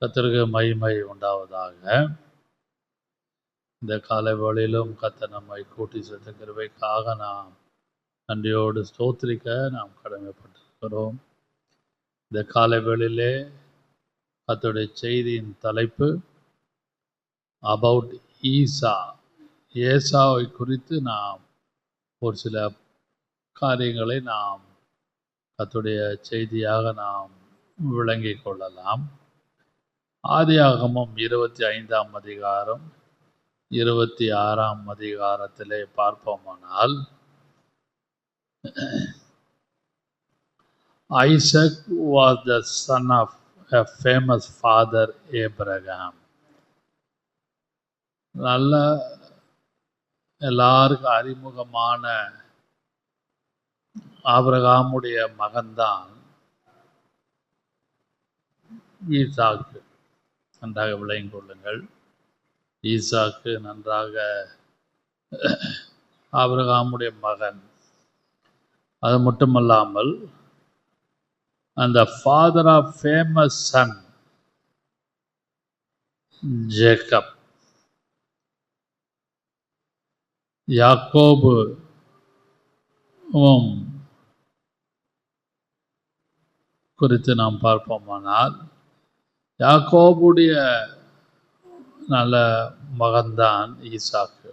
கர்த்தருக்கு மகிமை உண்டாவதாக. இந்த காலை வேளையிலும் கர்த்தர் நம்மை கூட்டி சேர்த்த கிருபைக்காக நாம் நன்றியோடு ஸ்தோத்திரிக்க நாம் கடமைப்பட்டிருக்கிறோம். இந்த காலை வேளையிலே கர்த்தருடைய செய்தியின் தலைப்பு அபவுட் ஈசா. ஏசாவை குறித்து நாம் ஒரு சில காரியங்களை நாம் கர்த்தருடைய செய்தியாக நாம் விளங்கிக் கொள்ளலாம். ஆதியாகமம் 25ஆம் அதிகாரம் 26ஆம் அதிகாரத்திலே பார்ப்போமானால், Isaac was the son of a famous father Abraham. நல்ல எல்லாருக்கும் அறிமுகமான ஆபிரகாமுடைய மகன்தான் ஈசாக்கு. நன்றாக விளங்கிக் கொள்ளுங்கள். ஈசாக்கு நன்றாக ஆபிரகாமுடைய மகன். அது மட்டுமல்லாமல் அந்த father of famous son Jacob. யாக்கோபு குறித்து நாம் பார்ப்போமானால், யாக்கோபுடைய நல்ல மகன்தான் ஈசாக்கு.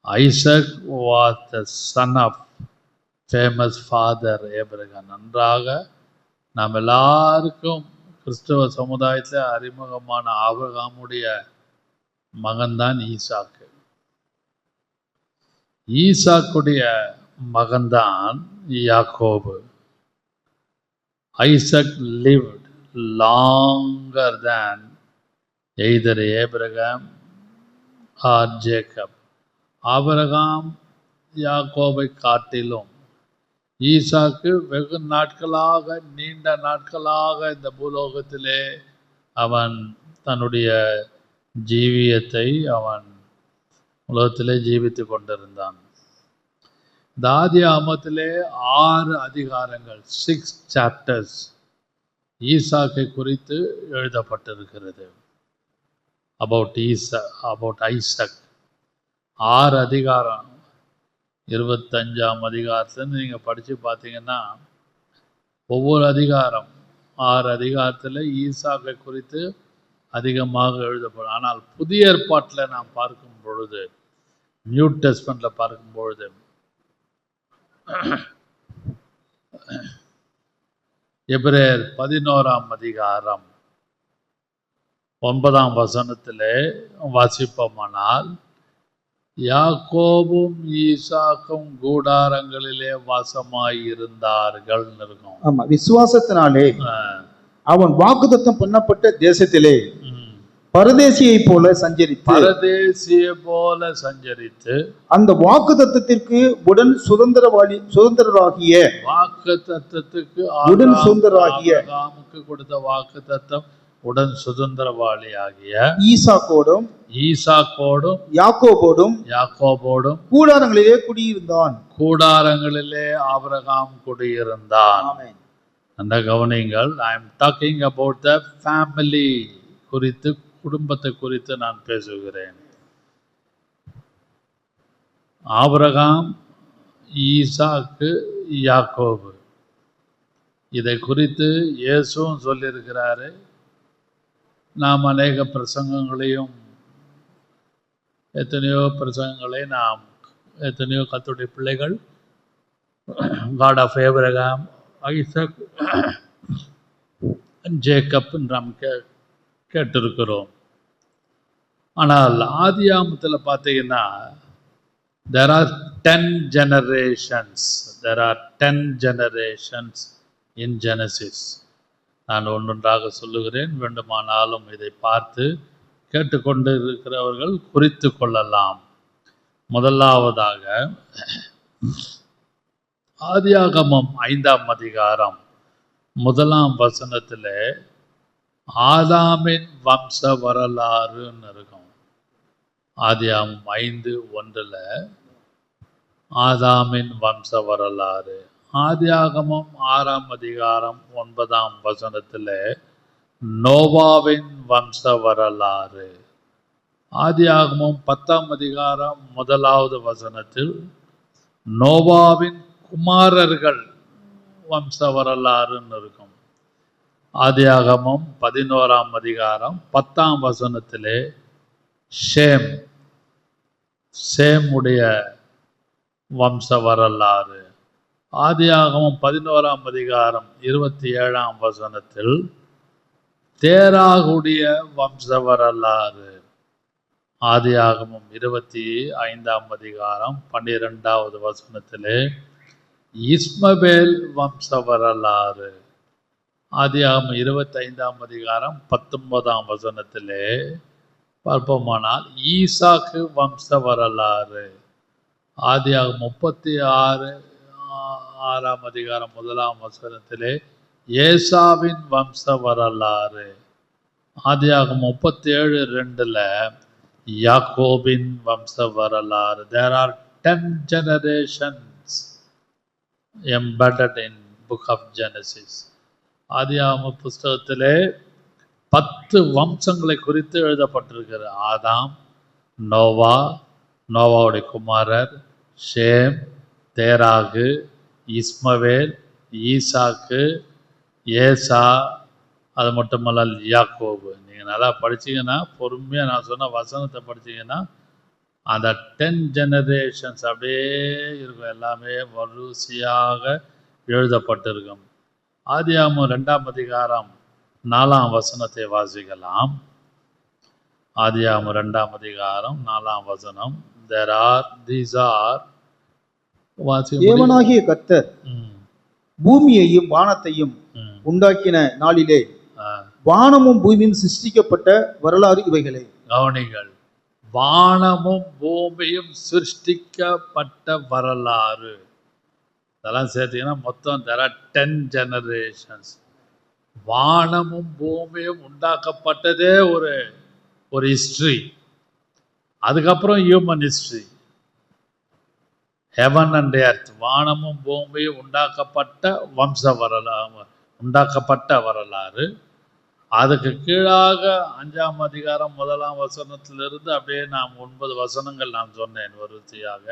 Isaac was the son of famous father Abraham. நன்றாக நாம் எல்லாருக்கும் கிறிஸ்தவ சமுதாயத்தில் அறிமுகமான ஆபிரகாமுடைய மகன்தான் ஈசாக்கு. ஈசாக்குடைய மகன்தான் யாக்கோபு. Isaac lived longer than either Abraham or Jacob. Abraham யாக்கோபை காட்டிலும் ஈசாக்கு வெகு நாட்களாக, நீண்ட நாட்களாக இந்த பூலோகத்திலே அவன் தன்னுடைய ஜீவியத்தை அவன் உலகத்திலே ஜீவித்து கொண்டிருந்தான். இந்த ஆதியாகமத்திலே 6 அதிகாரங்கள், 6 chapters ஈசாக்கை குறித்து எழுதப்பட்டிருக்கிறது. அபவுட் ஐசக் 6 அதிகாரம். 25ஆம் அதிகாரத்துலேருந்து நீங்கள் படித்து பார்த்தீங்கன்னா ஒவ்வொரு அதிகாரம் 6 அதிகாரத்தில் ஈசாக்கை குறித்து அதிகமாக எழுதப்படும். ஆனால் புதிய ஏற்பாட்டில் நாம் பார்க்கும் பொழுது, நியூ டெஸ்ட்மெண்ட்டில் பார்க்கும் பொழுது, எபிரேயர் 11ஆம் அதிகாரம் 9ஆம் வசனத்திலே வாசிப்போமானால், யாக்கோபும் ஈசாக்கும் கூடாரங்களிலே வாசமாய் இருந்தார்கள் இருக்கும். ஆமா, விசுவாசத்தினாலே அவன் வாக்குத்தத்தம் பண்ணப்பட்ட தேசத்திலே பரதேசியை போல சஞ்சரித்து அந்த வாக்குத்தத்தத்திற்கு உடன் சுதந்திரராகிய ஆபிரகாமுக்கு கொடுத்த வாக்குத்தத்தம் உடன் சுதந்திரவாளியாகிய ஈசாக்கோடும் யாக்கோபோடும் கூடாரங்களிலே ஆபிரகாம் குடியிருந்தான். அந்த கவனிங்கள். I am talking about the family குறித்து, குடும்பத்தை குறித்து நான் பேசுகிறேன். ஆபிரகாம், ஈசாக்கு, யாக்கோபு, இதை குறித்து இயேசுவும் சொல்லியிருக்கிறாரு. நாம் அநேக பிரசங்கங்களையும் எத்தனையோ கர்த்தருடைய பிள்ளைகள் God of Abraham, Isaac, Jacob நாம் கேட்டிருக்கிறோம். ஆனால் ஆதியாகமத்தில் பார்த்தீங்கன்னா there are 10 generations in Genesis. நான் ஒன்றொன்றாக சொல்லுகிறேன், வேண்டுமானாலும் இதை பார்த்து கேட்டுக்கொண்டு இருக்கிறவர்கள் குறித்து கொள்ளலாம். முதலாவதாக ஆதியாகமம் 5ஆம் அதிகாரம் 1ஆம் வசனத்திலே ஆதாமின் வம்ச வரலாறுன்னு இருக்கும். ஆதியாகமம் 5:1 ஆதாமின் வம்ச வரலாறு. ஆதியாகமம் 6ஆம் அதிகாரம் 9ஆம் வசனத்தில் நோவாவின் வம்ச வரலாறு. ஆதியாகமம் 10ஆம் அதிகாரம் 1வது வசனத்தில் நோவாவின் குமாரர்கள் வம்ச வரலாறுன்னு இருக்கும். ஆதியாகமம் 11ஆம் அதிகாரம் 10ஆம் வசனத்திலே சேமுடைய வம்ச வரலாறு. ஆதியாகமம் 11ஆம் அதிகாரம் 27ஆம் வசனத்தில் தேராகுடைய வம்ச வரலாறு. ஆதியாகமம் 25ஆம் அதிகாரம் 12வது வசனத்திலே இஸ்மவேல் வம்ச வரலாறு. ஆதியாகமம் 25ஆம் அதிகாரம் 19ஆம் வசனத்திலே பார்ப்போமானால் ஈசாக்கு வம்ச வரலாறு. ஆதியாகமம் 36ஆம் அதிகாரம் 1ஆம் வசனத்திலே ஏசாவின் வம்ச வரலாறு. ஆதியாகமம் 37:2 யாக்கோபின் வம்ச வரலாறு. There are 10 generations embedded in book of Genesis. ஆதியாகம புஸ்தகத்திலே 10 வம்சங்களை குறித்து எழுதப்பட்டிருக்கிறது. ஆதாம், நோவா, நோவாவுடைய குமாரர், ஷேம், தேராகு, இஸ்மவேல், ஈசாக்கு, ஏசா, அது மட்டுமல்ல யாக்கோபு. நீங்கள் நல்லா படிச்சீங்கன்னா, பொறுமையாக நான் சொன்ன வசனத்தை படிச்சீங்கன்னா அந்த 10 generations அப்படியே இருக்கும். எல்லாமே வரிசையாக எழுதப்பட்டிருக்கும். ஆதியாகமம் 2ஆம் அதிகாரம் 4ஆம் வசனத்தை வாசிக்கலாம். ஆதியாகமம் 2ஆம் அதிகாரம் 4ஆம் வசனம். these are தேவனாகிய கர்த்தர் பூமியையும் வானத்தையும் உண்டாக்கின நாளிலே வானமும் பூமியும் சிருஷ்டிக்கப்பட்ட வரலாறு இவைகளே. கவனிகள், வானமும் பூமியும் சிருஷ்டிக்கப்பட்ட வரலாறு. இதெல்லாம் சேர்த்தீங்கன்னா மொத்தம் 10 generations. வானமும் பூமியும் உண்டாக்கப்பட்டதே ஒரு ஹிஸ்ட்ரி. அதுக்கப்புறம் human history. Heaven and earth, வானமும் பூமியும் உண்டாக்கப்பட்ட உண்டாக்கப்பட்ட வரலாறு. அதுக்கு கீழாக 5ஆம் அதிகாரம் 1ஆம் வசனத்திலிருந்து அப்படியே நாம் 9 வசனங்கள் நான் சொன்னேன் வரிசையாக.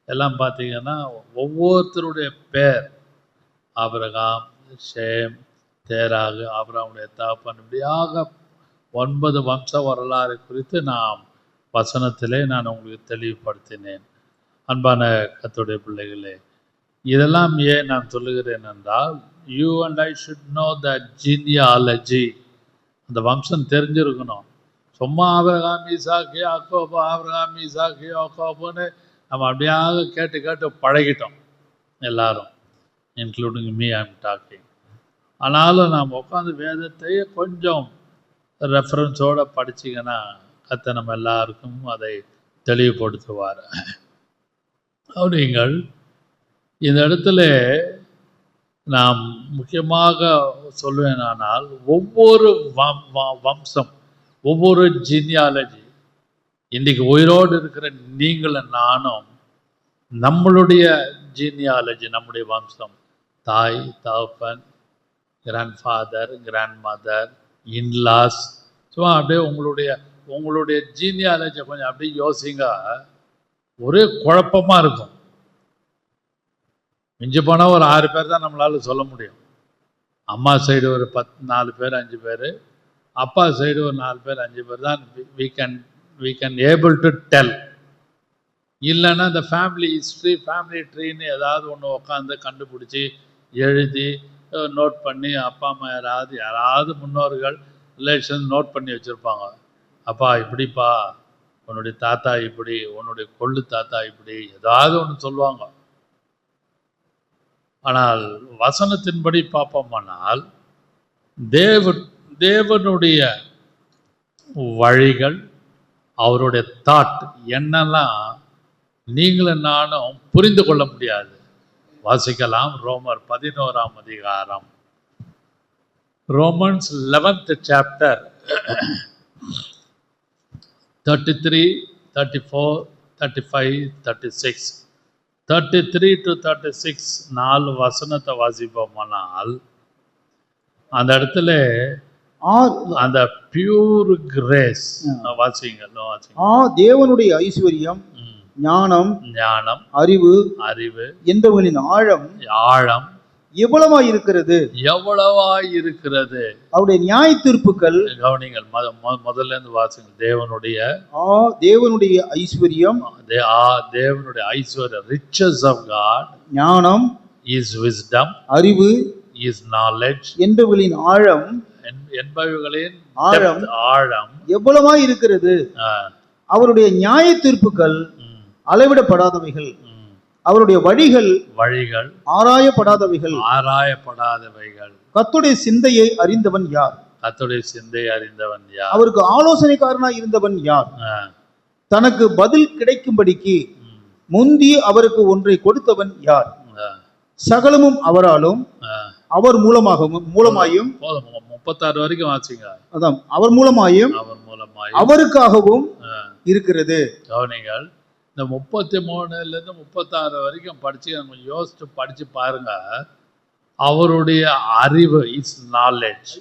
எல்லாம் பார்த்தீங்கன்னா ஒவ்வொருத்தருடைய பேர், ஆபிரகாம், ஷேம், தேராகு, ஆபிரகாமுடைய தகப்பன், இப்படியாக 9 வம்ச வரலாறு குறித்து நாம் வசனத்திலே நான் உங்களுக்கு தெளிவுபடுத்தினேன். அன்பான கர்த்தருடைய பிள்ளைகளே, இதெல்லாம் ஏன் நான் சொல்லுகிறேன் என்றால், you and I should know the genealogy. அந்த வம்சம் தெரிஞ்சிருக்கணும். சும்மா ஆபிரகாம், ஈசாக்கு, யாக்கோபு, ஆபிரகாம், ஈசாக்கு, யாக்கோபுன்னு நம்ம அப்படியாக கேட்டு கேட்டு பழகிட்டோம் எல்லாரும், including me, I am talking. ஆனாலும் நாம் உட்காந்து வேதத்தை கொஞ்சம் ரெஃபரன்ஸோடு படிச்சிங்கன்னா கர்த்தர் நம்ம எல்லாருக்கும் அதை தெளிவுபடுத்துவார். அப்படிங்கள் இந்த இடத்துல நாம் முக்கியமாக சொல்வேனானால், ஒவ்வொரு வம்சம், ஒவ்வொரு ஜீனியாலஜி, இன்றைக்கு உயிரோடு இருக்கிற நீங்களும் நானும் நம்மளுடைய ஜீனியாலஜி, நம்முடைய வம்சம், தாய், தகப்பன், கிராண்ட்ஃபாதர், கிராண்ட்மதர், இன்லாஸ், சும்மா அப்படியே உங்களுடைய ஜீனியாலஜி கொஞ்சம் அப்படியே யோசிங்க. ஒரே குழப்பமாக இருக்கும். மிஞ்சி போனால் ஒரு 6 பேர் தான் நம்மளால சொல்ல முடியும். அம்மா சைடு ஒரு 4 பேர் 5 பேர், அப்பா சைடு ஒரு 4 பேர் 5 பேர் தான் we can able to tell. இல்லைன்னா இந்த ஃபேமிலி ஹிஸ்ட்ரி, ஃபேமிலி ட்ரீன்னு ஏதாவது ஒன்று உட்காந்து கண்டுபிடிச்சி எழுதி நோட் பண்ணி, அப்பா அம்மா யாராவது முன்னோர்கள் ரிலேஷன் நோட் பண்ணி வச்சுருப்பாங்க. அப்பா இப்படிப்பா, உன்னுடைய தாத்தா இப்படி, உன்னுடைய கொள்ளு தாத்தா இப்படி, ஏதாவது ஒன்று சொல்லுவாங்க. ஆனால் வசனத்தின்படி பார்ப்போமானால் தேவனுடைய வழிகள், அவருடைய தாட் என்னெல்லாம் நீங்களும் நானும் புரிந்து கொள்ள முடியாது. வாசிக்கலாம் ரோமர் 11ஆம் அதிகாரம், ரோமன்ஸ் 11th chapter 33, 34, 35, 36. 33 to 36 4 வசனத்தை வாசிப்போமானால் அந்த இடத்துல அந்த பியூர் கிரேஸ் வாசிங்க. தேவனுடைய ஐஸ்வர்யம், ஞானம், அறிவு என்பவர்களின் ஆழம் எவ்வளவாயிருக்கிறது அவருடைய நியாய தீர்ப்புகள். கவனிங்கள், முதல்ல இருந்து வாசிங்க. தேவனுடைய ஐஸ்வர்யம், தேவனுடைய ஐஸ்வர்யம், riches of God, ஞானம், is wisdom, அறிவு, is knowledge, என்பவர்களின் ஆழம் எவ்வளவாயிருக்கிறது. அவருடைய நியாய தீர்ப்புகள் அளவிடப்படாதவைகள், அவருடைய வழிகள் ஆராயப்படாதவைகள். கர்த்தருடைய சிந்தையை அறிந்தவன் யார்? அவருக்கு ஆலோசனைக்காரனாய் இருந்தவன் யார்? தனக்கு பதில் கிடைக்கும்படிக்கு முந்தி அவருக்கு ஒன்றை கொடுத்தவன் யார்? சகலமும் அவராலும் அவர் மூலமாயும் 36 வரைக்கும் வாசிங்க. அதான் அவர் மூலமாயும் அவருக்காகவும் இருக்கிறது. கவனிங்கள், இந்த 33 இருந்து 36 வரைக்கும் படிச்சு நம்ம யோசிச்சு படிச்சு பாருங்க. அவருடைய அறிவு இஸ் நாலேஜ்,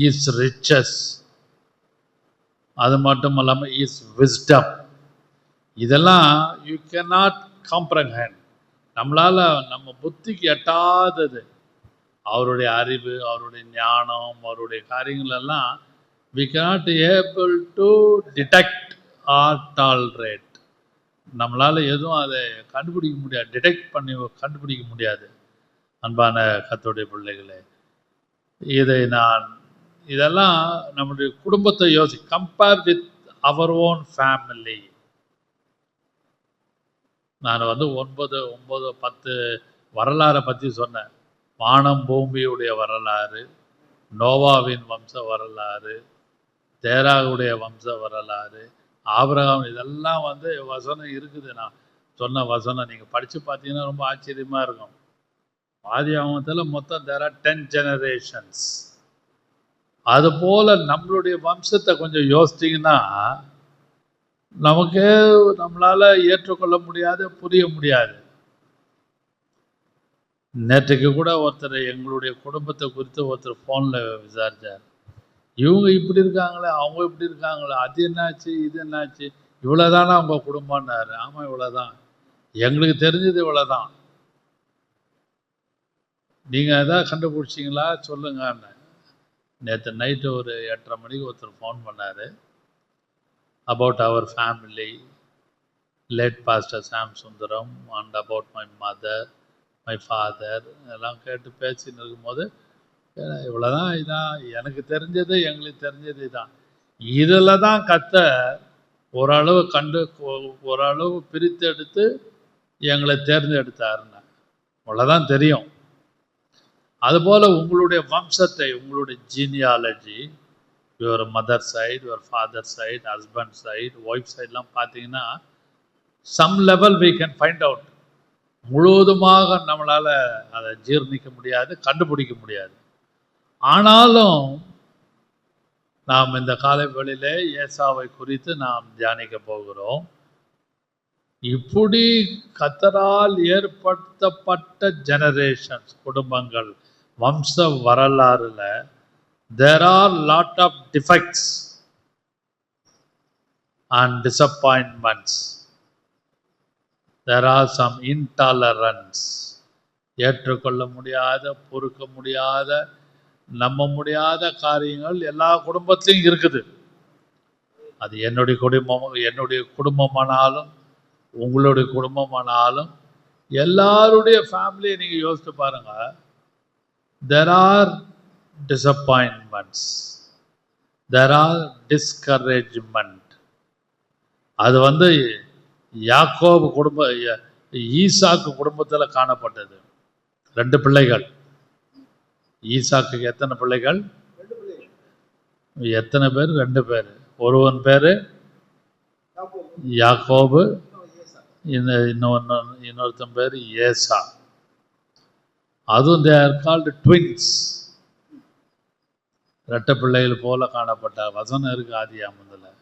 இஸ் ரிச்சஸ், அது மட்டும் இல்லாம இஸ் விஸ்டம். இதெல்லாம் யூ கேனாட் காம்ப்ரஹெண்ட். நம்மளால நம்ம புத்திக்கு எட்டாதது அவருடைய அறிவு, அவருடைய ஞானம், அவருடைய காரியங்கள் எல்லாம் we cannot able to detect or tolerate. நம்மளால எதுவும் அதை கண்டுபிடிக்க முடியாது, டிடெக்ட் பண்ணி கண்டுபிடிக்க முடியாது. அன்பான கர்த்தருடைய பிள்ளைகளே, இதெல்லாம் நம்முடைய குடும்பத்தை compare with our own family. நான் 9-10 வரலாறை பற்றி சொன்னேன். வானம் பூமியுடைய வரலாறு, நோவாவின் வம்ச வரலாறு, தேராகுடைய வம்ச வரலாறு, ஆபிரகாம், இதெல்லாம் வசனம் இருக்குது. நான் சொன்ன வசனம் நீங்கள் படித்து பார்த்தீங்கன்னா ரொம்ப ஆச்சரியமாக இருக்கும். ஆதியாகமத்தில் மொத்தம் there are 10 generations. அதுபோல் நம்மளுடைய வம்சத்தை கொஞ்சம் யோசிச்சிங்கன்னா நமக்கே நம்மளால் ஏற்றுக்கொள்ள முடியாது, புரிய முடியாது. நேற்றுக்கு கூட ஒருத்தர் எங்களுடைய குடும்பத்தை குறித்து ஒருத்தர் ஃபோனில் விசாரித்தார். இவங்க இப்படி இருக்காங்களே, அவங்க இப்படி இருக்காங்களே, அது என்னாச்சு, இது என்னாச்சு, இவ்வளோதானா அவங்க குடும்பம்னாரு. ஆமாம், இவ்வளோதான், எங்களுக்கு தெரிஞ்சது இவ்வளோதான். நீங்கள் எதாவது கண்டுபிடிச்சிங்களா சொல்லுங்கன்னு. நேற்று நைட்டு ஒரு 8:30 மணிக்கு ஒருத்தர் ஃபோன் பண்ணார். About our family, late pastor Sam Sundaram, and about my mother, my father, எல்லாம் கேட்டு பேசின்னு இருக்கும்போது, இவ்வளோதான், இதான் எனக்கு தெரிஞ்சது, எங்களுக்கு தெரிஞ்சது இதான். இதில் தான் கர்த்தர் ஓரளவு பிரித்தெடுத்து எங்களை தேர்ந்தெடுத்தாருன்னு அவ்வளோதான் தெரியும். அதுபோல் உங்களுடைய வம்சத்தை, உங்களுடைய genealogy, your mother side, your father side, husband side, wife சைட்லாம் பார்த்தீங்கன்னா some level we can find out. முழுவதுமாக நம்மளால் அதை ஜீர்ணிக்க முடியாது, கண்டுபிடிக்க முடியாது. ஆனாலும் நாம் இந்த காலை வேளையிலே ஏசாவை குறித்து நாம் தியானிக்க போகிறோம். இப்படி கர்த்தரால் ஏற்படுத்தப்பட்ட ஜெனரேஷன்ஸ், குடும்பங்கள், வம்ச வரலாறுல there are lot of defects and disappointments. There are some intolerance. ஏற்றுக்கொள்ள முடியாத, பொறுக்க முடியாத, நம்ப முடியாத காரியங்கள் எல்லா குடும்பத்திலையும் இருக்குது. அது என்னுடைய குடும்பமானாலும் உங்களுடைய குடும்பமானாலும் எல்லாருடைய ஃபேமிலியை நீங்கள் யோசித்து பாருங்க. there are disappointments, there are discouragement. அது யாக்கோபு ஈசாக்கு குடும்பத்தில் காணப்பட்டது. 2 பிள்ளைகள். ஈசாக்கு எத்தனை பிள்ளைகள்? எத்தனை பேர்? 2 பேர். ஒருவன் பேரு யாக்கோபு, இன்னொருத்தன் பேர் ஏசா. அதுவும் they are called twins. 2 பிள்ளைகள் போல காணப்பட்ட வசனம் இருக்கு ஆதியாகமத்தில்.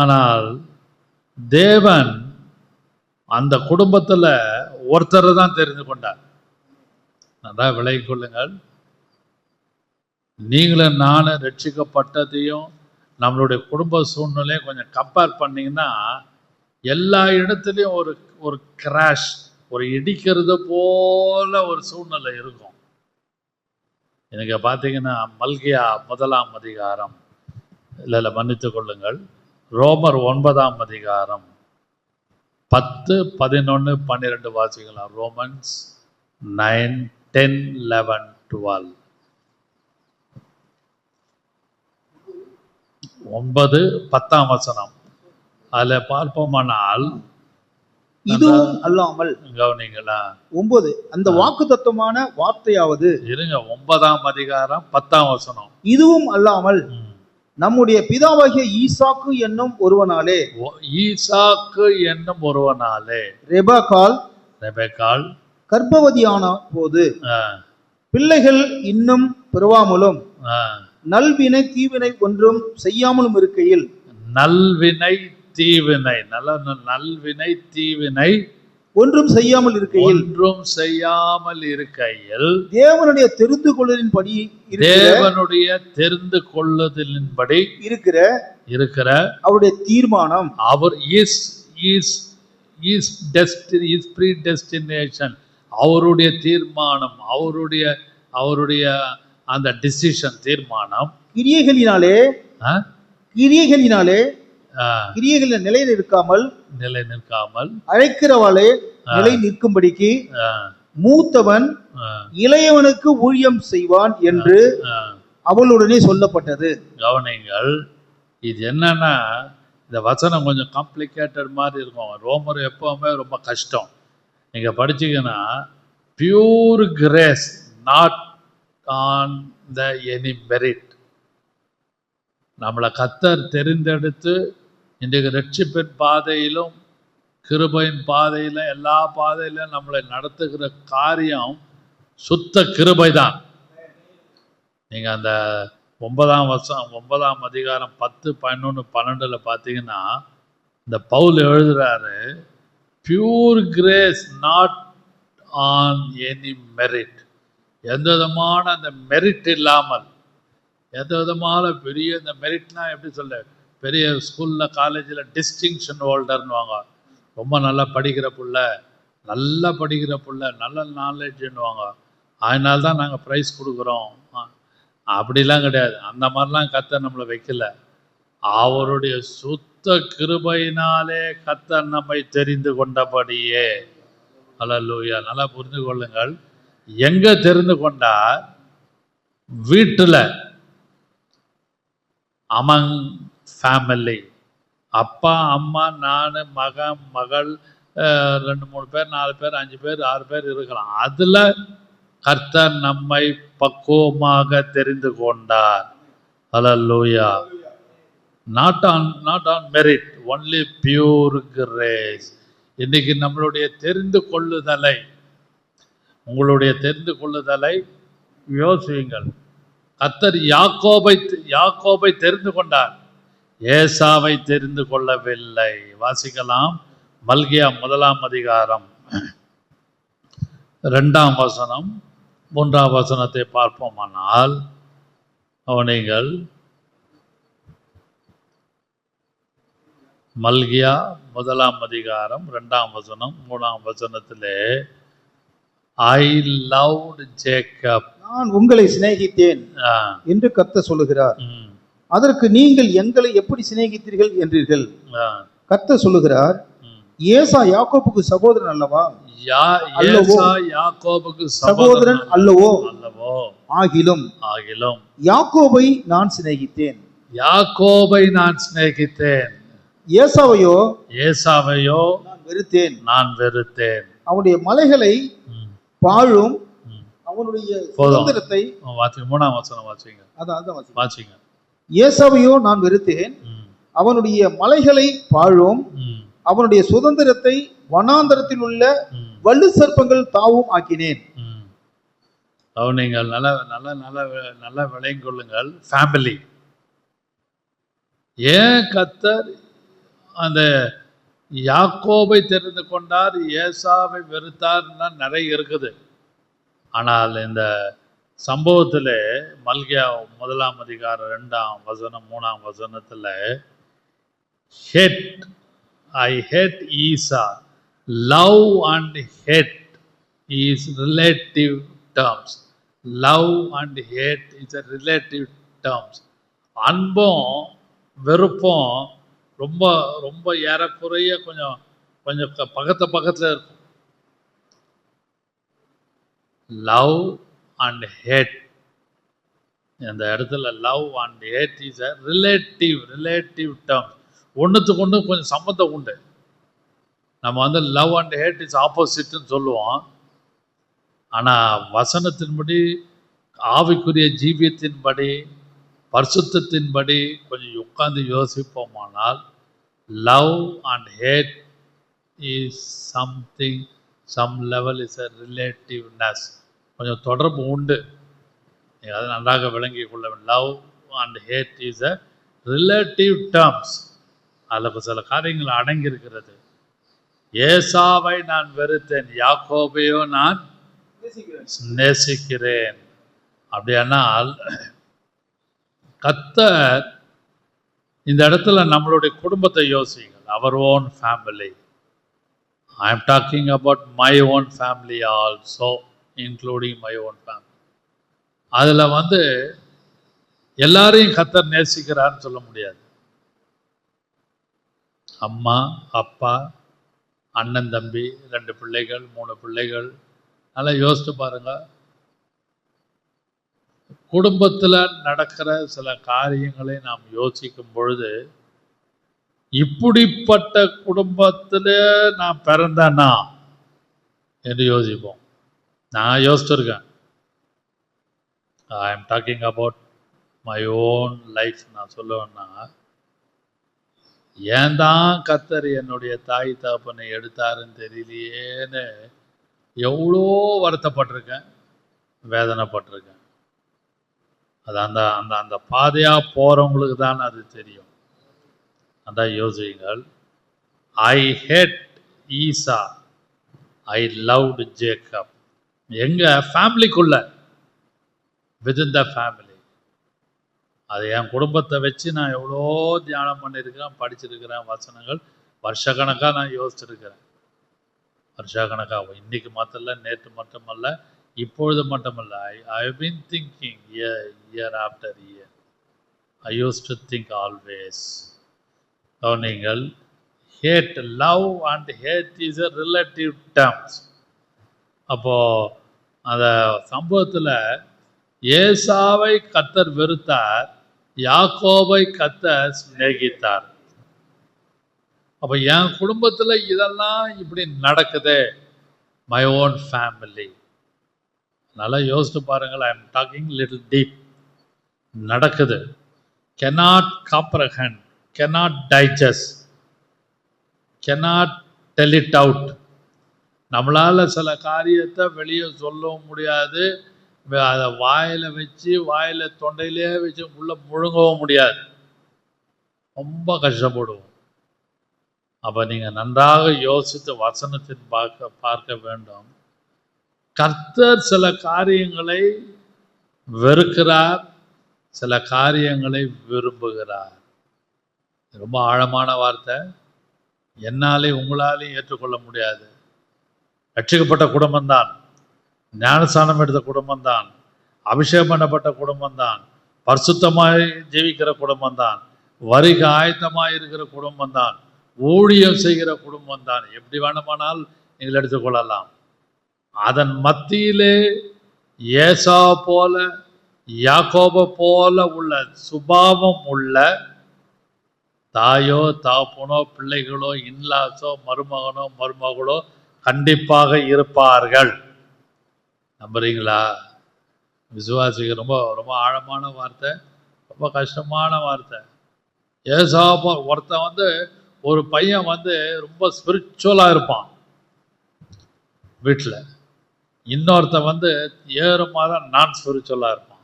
ஆனால் தேவன் அந்த குடும்பத்தில் ஒருத்தரை தான் தெரிந்து கொண்டார். நல்லா விளங்கிக் கொள்ளுங்கள். நீங்களும் நானும் ரட்சிக்கப்பட்டதையும் நம்மளுடைய குடும்ப சூழ்நிலையும் கொஞ்சம் கம்பேர் பண்ணிங்கன்னா எல்லா இடத்துலையும் ஒரு ஒரு கிராஷ், ஒரு இடிக்கிறது போல ஒரு சூழ்நிலை இருக்கும். எனக்கு பார்த்தீங்கன்னா மல்கியா 1ஆம் அதிகாரம், இல்லை மன்னித்துக் கொள்ளுங்கள், ரோமர் 9ஆம் அதிகாரம் 10, 11, 12 வாசிக்கலாம். ரோமன்ஸ் 9, 10, 11, 12. 9, 10ஆம் வசனம். அதுல பார்ப்போமானால் இதுவும் அல்லாமல், கவனிங்களா, 9 அந்த வாக்குத்தத்தமான வார்த்தையாவது, இருங்க, 9ஆம் அதிகாரம் 10ஆம் வசனம். இதுவும் அல்லாமல் நம்முடைய பிதாவாகிய ஈசாக்கு என்னும் ஒருவனாலே, ஈசாக்கு என்னும் ஒருவனாலே ரெபெக்காள் கர்ப்பவதியான போது பிள்ளைகள் இன்னும் பிறவாமலும் நல்வினை தீவினை ஒன்றும் செய்யாமலும் இருக்கையில், நல்வினை தீவினை, நல்வினை தீவினை ஒன்றும் செய்யாமல் இருக்கையில் தேவனுடைய தெரிந்து கொள்ளுதலின்படி இருக்கிற அவருடைய தீர்மானம், அவர் predestination, அவருடைய தீர்மானம், அவருடைய அந்த டிசிஷன், தீர்மானம் கிரியைகளினாலே நிலை நிற்காமல் அழைக்கிறவாளே நிலை நிற்கும்படிக்கு மூத்தவன் இளையவனுக்கு ஊழியம் செய்வான் என்று அவளுடனே சொல்லப்பட்டது. கவனிங்கள், இது என்னன்னா, இந்த வசனம் கொஞ்சம் காம்ப்ளிகேட்டட் மாதிரி இருக்கும். ரோமர் எப்பவுமே ரொம்ப கஷ்டம். நீங்க படிச்சீங்கன்னா, pure grace not on the any merit. நம்மளை கர்த்தர் தெரிந்தெடுத்து இன்றைக்கு ரட்சிப்பின் பாதையிலும் கிருபையின் பாதையிலும் எல்லா பாதையிலும் நம்மளை நடத்துகிற காரியம் சுத்த கிருபை தான். நீங்க அந்த 9ஆம் அதிகாரம் 10, 11, 12 பார்த்தீங்கன்னா, இந்த பவுல் எழுதுறாரு, pure grace not on any merit. எந்த விதமான அந்த மெரிட் இல்லாமல், எந்த விதமான பெரிய இந்த மெரிட்னா எப்படி சொல்ல, பெரிய ஸ்கூலில் காலேஜில் டிஸ்டிங்ஷன் ஹோல்டர்னுவாங்க, ரொம்ப நல்லா படிக்கிற புள்ள, நல்ல நாலேஜ்னுவாங்க, அதனால தான் நாங்கள் ப்ரைஸ் கொடுக்குறோம். அப்படிலாம் கிடையாது. அந்த மாதிரிலாம் கர்த்தர் நம்மளை வைக்கல. அவருடைய சுத்த கிருபையினாலே கர்த்தர் நம்மை தெரிந்து கொண்டபடியே. அல்லேலூயா. நல்லா புரிந்து கொள்ளுங்கள். எங்க தெரிந்து கொண்டார்? வீட்டில், அமங் ஃபேமிலி, அப்பா அம்மா நான் மகன் மகள் 2 3 பேர் 4 பேர் 5 பேர் 6 பேர் இருக்கலாம். அதுல கர்த்தர் நம்மை பக்குவமாக தெரிந்து கொண்டார். Hallelujah. Not on merit, only pure grace. இன்னைக்கு நம்மளுடைய தெரிந்து கொள்ளுதலை, உங்களுடைய தெரிந்து கொள்ளுதலை யோசியுங்கள். கர்த்தர் யாக்கோபை தெரிந்து கொண்டார், ஏசாவை தெரிந்து கொள்ளவில்லை. வாசிக்கலாம். மல்கியா 1ஆம் அதிகாரம் 2ஆம் வசனம் 3ஆம் வசனத்தை பார்ப்போமானால், நீங்கள் மல்கியா 1ஆம் அதிகாரம் 2ஆம் வசனம் 3ஆம் வசனத்திலே, ஐ லவ்ட் ஜேக்கப், நான் உங்களை சிநேகித்தேன் என்று கர்த்தர் சொல்லுகிறார். அதற்கு நீங்கள் எங்களை எப்படி சிநேகித்தீர்கள் என்றீர்கள். கர்த்தர் சொல்லுகிறார், ஏசா யாக்கோபுக்கு சகோதரன் அல்லவா? யாக்கோபுக்கு சகோதரன் அல்லவோ? ஆகிலும் யாக்கோபை நான் சிநேகித்தேன். ஏசாவையோ நான் வெறுத்தேன். அவனுடைய மலைகளை பாழும் அவனுடைய சுதந்திரத்தை. 3ஆம் வசனம் வாசிங்க. வாசிங்க. ஏசாவையோ நான் வெறுத்தேன், அவனுடைய மலைகளை பாழும் அவனுடைய சுதந்திரத்தை வனாந்தரத்தில் உள்ள வலு சர்ப்பங்கள் தாவும் ஆக்கினேன். நீங்கள் நல்லா விளங்கிக் கொள்ளுங்கள். ஃபேமிலி, ஏன் கர்த்தர் அந்த யாக்கோபை தெரிந்து கொண்டார், ஏசாவை வெறுத்தார்னா நிறைய இருக்குது. ஆனால் இந்த சம்பவத்தில் மல்கியா 1 அதிகாரம் 2ஆம் வசனம் 3ஆம் வசனத்தில் hate, I hate Esau, love and hate is relative terms. Love and hate is a relative terms. அன்பும் வெறுப்பும் ரொம்ப ரொம்ப ஏறக்குறைய கொஞ்சம் கொஞ்சம் பக்கத்தில் இருக்கும். லவ் அண்ட் ஹேட், இந்த இடத்துல love and hate is a relative term. ஒன்றுத்துக்கு ஒன்று கொஞ்சம் சம்மந்தம் உண்டு. நம்ம வந்து லவ் அண்ட் ஹேட் இஸ் ஆப்போசிட்னு சொல்லுவோம். ஆனால் வசனத்தின்படி, ஆவிக்குரிய ஜீவியத்தின்படி, பரிசுத்தத்தின்படி கொஞ்சம் உட்கார்ந்து யோசிப்போமானால் love and hate is something, some level is a relativeness. கொஞ்சம் தொடர்பு உண்டு. நீங்கள் அதை நன்றாக விளங்கி கொள்ள வேண்டும். Love and hate is a relative terms. அதில் சில காரியங்கள் அடங்கியிருக்கிறது. ஏசாவை நான் வெறுத்தேன், யாக்கோபையோ நான் நேசிக்கிறேன். அப்படியானால் கர்த்தர் இந்த இடத்துல நம்மளுடைய குடும்பத்தை யோசிங்கள். அவர் own family. I am talking about my own family also, including my own family. அதில் வந்து எல்லாரையும் கர்த்தர் நேசிக்கிறான்னு சொல்ல முடியாது. அம்மா, அப்பா, அண்ணன், தம்பி, 2 பிள்ளைகள், 3 பிள்ளைகள், நல்லா யோசித்து பாருங்க. குடும்பத்தில் நடக்கிற சில காரியங்களை நாம் யோசிக்கும் பொழுது, இப்படிப்பட்ட குடும்பத்தில் நான் பிறந்தேனா என்று யோசிப்போம். நான் யோசிச்சிருக்கேன். I am talking about my own life. நான் சொல்லுவேன்னா, ஏன் தான் கர்த்தர் என்னுடைய தாய் தகப்பனை எடுத்தாருன்னு தெரியலையேன்னு எவ்வளோ வருத்தப்பட்டிருக்கேன், வேதனைப்பட்டிருக்கேன். அது அந்த அந்த அந்த பாதையாக போகிறவங்களுக்கு தான் அது தெரியும். அதான் யோசியுங்கள். I hate Esau, I loved Jacob. எங்கள் ஃபேமிலிக்குள்ள, வித்தின் த ஃபேமிலி. அது என் குடும்பத்தை வச்சு நான் எவ்வளோ தியானம் பண்ணியிருக்கிறேன், படிச்சிருக்கிறேன். வசனங்கள் வருஷக்கணக்காக நான் யோசிச்சிருக்கிறேன். வருஷக்கணக்காக, இன்னைக்கு மட்டுமல்ல, நேற்று மட்டுமல்ல, இப்பொழுது மட்டுமல்ல. I have been thinking year after year. I use to think always. நீங்கள் hate, love and hate is a relative terms. அப்போது அந்த சம்பவத்தில் ஏசாவை கர்த்தர் வெறுத்தார், யாக்கோபை கர்த்தர் சிநேகித்தார். அப்போ என் குடும்பத்தில் இதெல்லாம் இப்படி நடக்குது, மை ஓன் ஃபேமிலி. நல்லா யோசித்து பாருங்கள். I am talking little deep. நடக்குது. cannot comprehend, cannot digest, cannot tell it out. நம்மளால் சில காரியத்தை வெளியே சொல்லவும் முடியாது, அதை வாயில் வச்சு, வாயில் தொண்டையிலே வச்சு உள்ளே முழுங்கவும் முடியாது. ரொம்ப கஷ்டப்படுவோம். அப்போ நீங்கள் நன்றாக யோசித்து வசனத்தின் பார்க்க வேண்டும். கர்த்தர் சில காரியங்களை வெறுக்கிறார், சில காரியங்களை விரும்புகிறார். ரொம்ப ஆழமான வார்த்தை. என்னாலே உங்களாலையும் ஏற்றுக்கொள்ள முடியாது. ரட்சிக்கப்பட்ட குடும்பம்தான், ஞானஸ்நானம் எடுத்த குடும்பம்தான், அபிஷேகம் பண்ணப்பட்ட குடும்பம்தான், பரிசுத்தமாய் ஜீவிக்கிற குடும்பம்தான், வரிக்கு ஆயத்தமாக இருக்கிற குடும்பம்தான், ஊழியம் செய்கிற குடும்பம்தான். எப்படி வேணுமானால் நீங்கள் எடுத்துக்கொள்ளலாம். அதன் மத்தியிலே ஏசா போல, யாக்கோப போல உள்ள சுபாவம் உள்ள தாயோ தகப்பனோ பிள்ளைகளோ இன்லாஸோ மருமகனோ மருமகளோ கண்டிப்பாக இருப்பார்கள். நம்புறீங்களா? விசுவாசிக்க ரொம்ப ரொம்ப ஆழமான வார்த்தை, ரொம்ப கஷ்டமான வார்த்தை. ஏசாப்பா ஒருத்தன் வந்து, ஒரு பையன் வந்து ரொம்ப ஸ்பிரிச்சுவலாக இருப்பான் வீட்டில், இன்னொருத்தன் வந்து ஏறுமாக தான் நான் ஸ்பிரிச்சுவலாக இருப்பான்.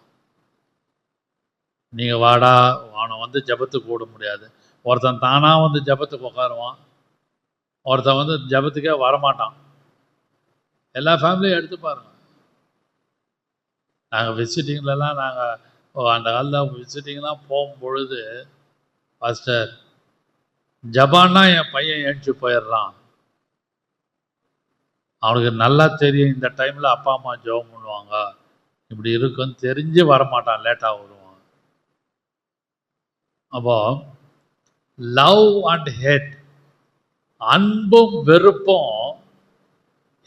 நீங்கள் வாடா, அவனை வந்து ஜபத்துக்கு கூட முடியாது. ஒருத்தன் தானாக வந்து ஜபத்துக்கு உட்காருவான், ஒருத்தன் வந்து ஜபத்துக்கே வரமாட்டான். எல்லா ஃபேமிலியும் எடுத்து பாருங்க. நாங்கள் விசிட்டிங்லலாம் அந்த காலத்தில் விசிட்டிங்லாம் போகும்பொழுது பாஸ்டர் ஜபான்னா என் பையன் ஏஞ்சி போயிடுறான், அவனுக்கு நல்லா தெரியும் இந்த டைமில் அப்பா அம்மா ஜெபம் பண்ணுவாங்க, இப்படி இருக்குன்னு தெரிஞ்சு வரமாட்டான், லேட்டாக வருவான். அப்போ லவ் அண்ட் ஹேட், அன்பும் வெறுப்பும்,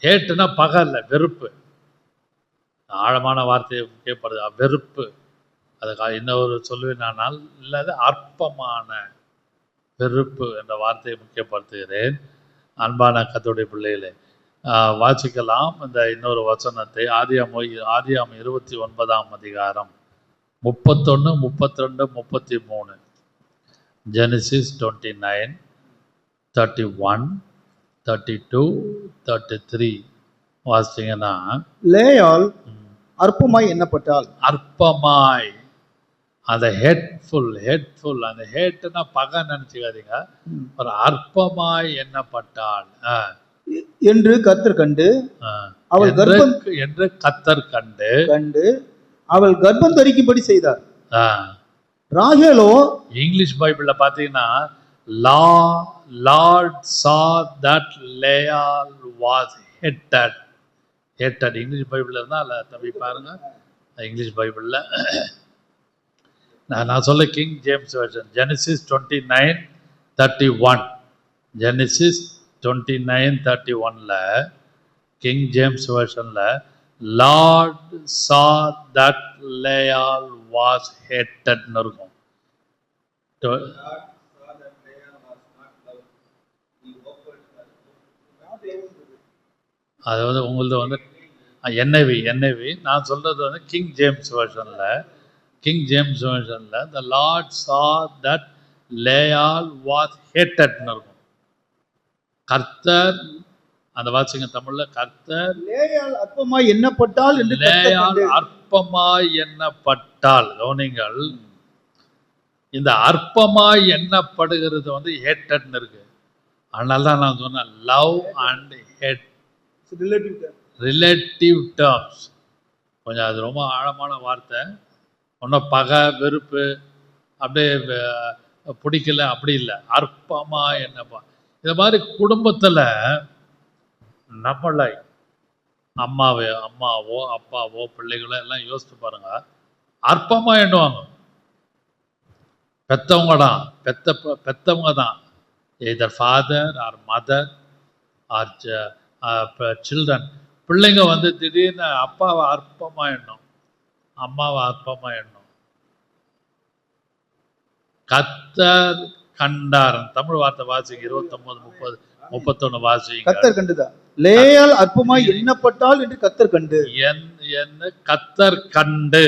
ஹேட்டுனா பகல்ல வெறுப்பு, ஆழமான வார்த்தையை கேட்பது வெறுப்பு. அதுக்காக இன்னொரு சொல்லுவேனால் இல்லாத அற்பமான வெறுப்பு என்ற வார்த்தையை முக்கியப்படுத்துகிறேன். அன்பான கர்த்தருடைய பிள்ளைகளே, வாசிக்கலாம் இந்த இன்னொரு வசனத்தை. ஆதியாகமம் 29ஆம் அதிகாரம் 31, 32, 33. Genesis 29, 31, 32, 33 வாசிங்கன்னா, லேயால் அற்பமாய் எண்ணப்பட்டாள். அற்பமாய், அந்த ஹேட்ஃபுல், அந்த ஹேட்னா பகை நினைச்சுக்காதீங்க, ஒரு அற்பமாய் எண்ணப்பட்டாள் என்று கர்த்தர் கண்டு அவள் என்று கர்த்தர் கண்டு அவள் கர்ப்பம் தரிக்கும்படி செய்தார். ராகேலோ, இங்கிலீஷ் பைபிள்ல பாத்தீங்கன்னா Lord saw that Leah was hated. English பைபிள்ல இருந்தா அல்ல தம்பி பாருங்க, இங்கிலீஷ் பைபிள்ல நான் சொல்ல King James version. Genesis 29:31, Genesis 29:31ல கிங் ஜேம்ஸ் வெர்ஷன்ல Lord saw that Leah was hated ன்னு இருக்கும். அதாவது உங்களது NIV, நான் சொல்றது கிங் ஜேம்ஸ் வெர்ஷன்ல the Lord saw that Leah was hated ன்னு இருக்கும். கர்த்தர், அந்த வாசிங்க தமிழ்ல, கர்த்தர் லேயால் அற்பமாய் எண்ணப்பட்டாள் என்று லேயால் அற்பமாய் எண்ணப்பட்டாள். கவனிங்கள், இந்த அற்பமாய் எண்ணப்படுகிறது ஹேட்டட்னு இருக்கு. அதனால தான் நான் சொன்னேன் love and hate relative terms. கொஞ்சம் அது ரொம்ப ஆழமான வார்த்தை. ஒன்றும் பகை வெறுப்பு அப்படியே பிடிக்கல அப்படி இல்லை, அற்பமா என்னப்பா. இந்த மாதிரி குடும்பத்தில் நம்மளை அம்மாவோ அப்பாவோ பிள்ளைகளோ எல்லாம் யோசித்து பாருங்க, அற்பமாக எண்ணுவாங்க. பெத்தவங்க தான் either father or mother or children. பிள்ளைங்க திடீர்னு அப்பாவை அற்பமாக எண்ணும், அம்மாவை அற்பமாக எண்ணும். கர்த்தர் கண்டார், தமிழ் வார்த்தை வாசிங்க 29, 30, 31 வாசிங்க. கர்த்தர் கண்டுதான் லேயால் அற்பமாய் எண்ணப்பட்டாள் என்று கர்த்தர் கண்டு, என்ன கர்த்தர் கண்டு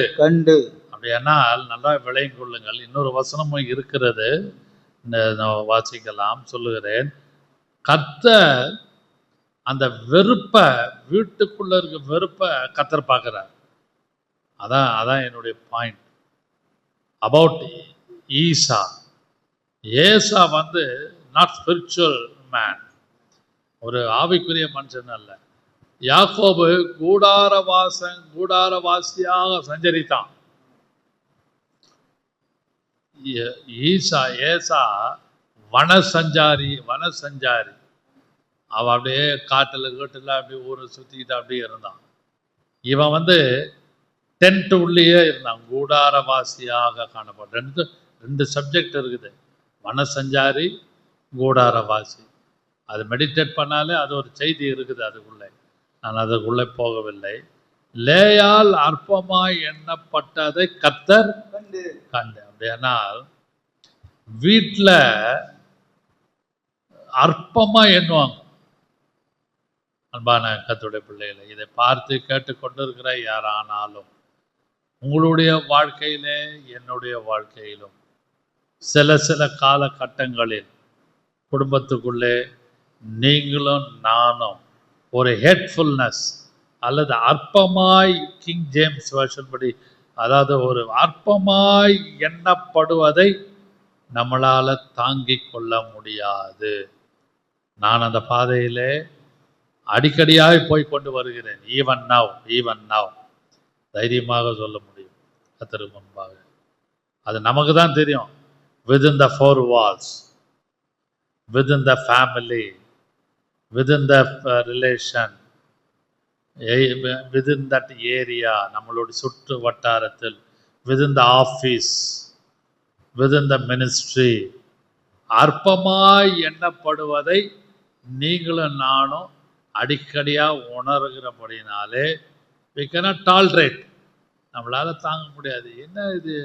அப்படியானால் நல்லா விளையும் கொள்ளுங்கள். இன்னொரு வசனமும் இருக்கிறது, வாசிக்கலாம், சொல்லுகிறேன். கர்த்தர் அந்த வெறுப்பை, வீட்டுக்குள்ள இருக்க வெறுப்பை கர்த்தர் பார்க்கிறார். அதான் என்னுடைய point about Esau. Esau not spiritual man, ஒரு ஆவிக்குரிய மனுஷன் அல்ல. யாக்கோபு கூடாரவாசியாக சஞ்சரித்தான். ஏசா வனசஞ்சாரி. அவன் அப்படியே காட்டுல அப்படியே ஊரை சுத்திக்கிட்டு அப்படியே இருந்தான். இவன் டென்ட் உள்ளேயே இருந்தான், கூடாரவாசியாக காணப்பட்ட. ரெண்டு சப்ஜெக்ட் இருக்குது, வனசஞ்சாரி, கூடாரவாசி. அது மெடிடேட் பண்ணாலே அது ஒரு செய்தி இருக்குது அதுக்குள்ளே. நான் அதுக்குள்ளே போகவில்லை. லேயால் அற்பமாய் எண்ணப்பட்டதை கர்த்தர் கண்டு. அப்படியானால் வீட்டில் அற்பமா எண்ணுவாங்க. அன்பான கர்த்தருடைய பிள்ளைகளை, இதை பார்த்து கேட்டுக்கொண்டு இருக்கிற யாரானாலும் உங்களுடைய வாழ்க்கையிலே என்னுடைய வாழ்க்கையிலும் சில காலகட்டங்களில் குடும்பத்துக்குள்ளே நீங்களும் நானும் ஒரு ஹேட்ஃபுல்னஸ் அல்லது அற்பமாய், கிங் ஜேம்ஸ் வெர்ஷன் படி, அதாவது ஒரு அற்பமாய் எண்ணப்படுவதை நம்மளால் தாங்கிக் கொள்ள முடியாது. நான் அந்த பாதையிலே அடிக்கடியாக போய் கொண்டு வருகிறேன். ஈவன் நவ் தைரியமாக சொல்ல முடியும் கர்த்தருக்கு முன்பாக. அது நமக்கு தான் தெரியும். within the four walls, within the family, within the relation, within that area, நம்மளுடைய சுற்று வட்டாரத்தில், within the office, within the ministry, அற்பமாய் எண்ணப்படுவதை நீங்களும் நானும் அடிக்கடியாக உணர்கிறபடினாலே we cannot tolerate. நம்மளால தாங்க முடியாது. என்ன இது